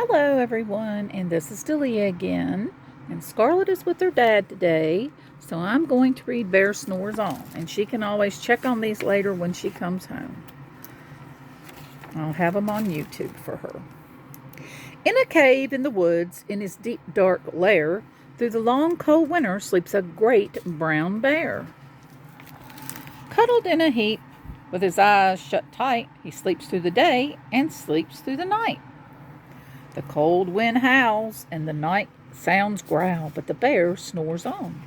Hello everyone, and this is Delia again, and Scarlett is with her dad today, so I'm going to read Bear Snores On, and she can always check on these later when she comes home. I'll have them on YouTube for her. In a cave in the woods, in his deep dark lair, through the long cold winter sleeps a great brown bear. Cuddled in a heap, with his eyes shut tight, he sleeps through the day and sleeps through the night. The cold wind howls and the night sounds growl, but the bear snores on.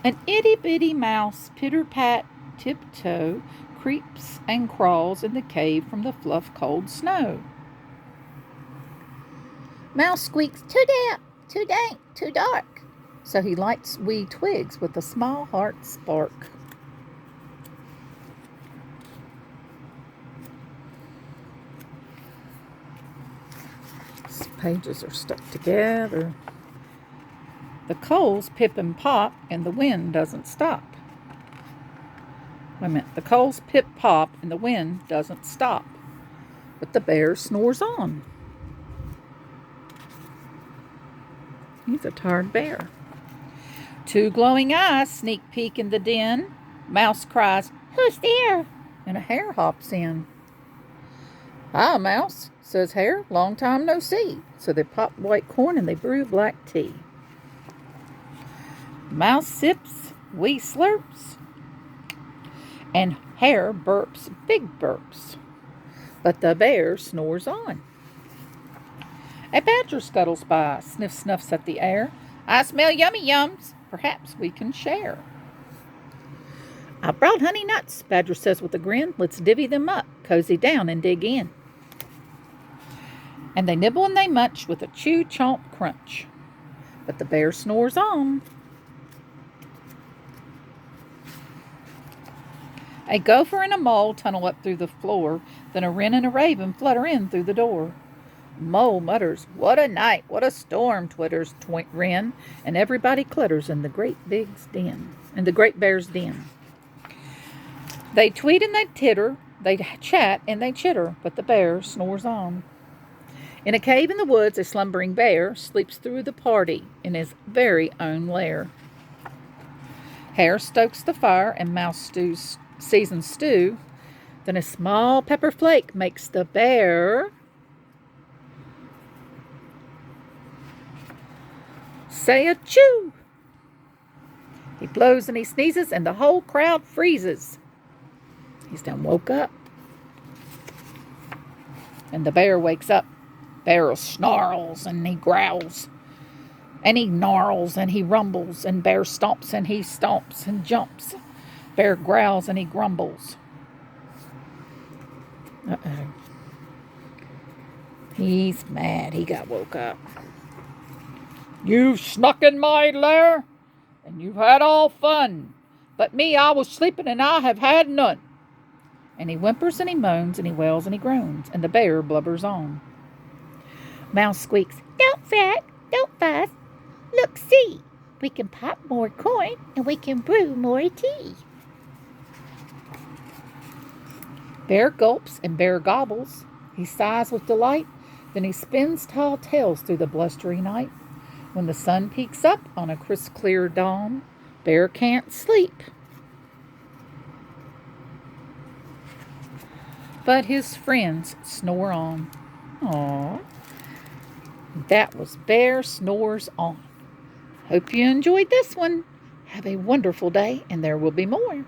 An itty-bitty mouse, pitter-pat, tiptoe, creeps and crawls in the cave from the fluff cold snow. Mouse squeaks, "Too damp, too dank, too dark," so he lights wee twigs with a small heart spark. Pages are stuck together. The coals pip and pop, and the wind doesn't stop. Wait a minute. The coals pip pop, and the wind doesn't stop. But the bear snores on. He's a tired bear. Two glowing eyes sneak peek in the den. Mouse cries, "Who's there?" And a hare hops in. "Hi, Mouse," says Hare. "Long time no see." So they pop white corn and they brew black tea. Mouse sips, wee slurps, and Hare burps big burps. But the bear snores on. A badger scuttles by, snuffs at the air. "I smell yummy yums. Perhaps we can share." "I brought honey nuts," Badger says with a grin. "Let's divvy them up, cozy down and dig in." And they nibble and they munch with a chew, chomp, crunch. But the bear snores on. A gopher and a mole tunnel up through the floor. Then a wren and a raven flutter in through the door. Mole mutters, "What a night, what a storm," twitters wren, and everybody clutters in the great bear's den. They tweet and they titter, they chat and they chitter, but the bear snores on. In a cave in the woods, a slumbering bear sleeps through the party in his very own lair. Hare stokes the fire and Mouse seasons stew. Then a small pepper flake makes the bear say a chew. He blows and he sneezes and the whole crowd freezes. He's done woke up. And the bear wakes up. Bear snarls and he growls, and he gnarls and he rumbles, and bear stomps and he stomps and jumps. Bear growls and he grumbles. Uh-oh. He's mad. He got woke up. "You've snuck in my lair, and you've had all fun. But me, I was sleeping, and I have had none." And he whimpers and he moans and he wails and he groans, and the bear blubbers on. Mouse squeaks, "Don't fret, don't fuss. Look, see, we can pop more corn and we can brew more tea." Bear gulps and bear gobbles. He sighs with delight. Then he spins tall tales through the blustery night. When the sun peeks up on a crisp, clear dawn, Bear can't sleep. But his friends snore on. Aww. That was Bear Snores On. Hope you enjoyed this one. Have a wonderful day, and there will be more.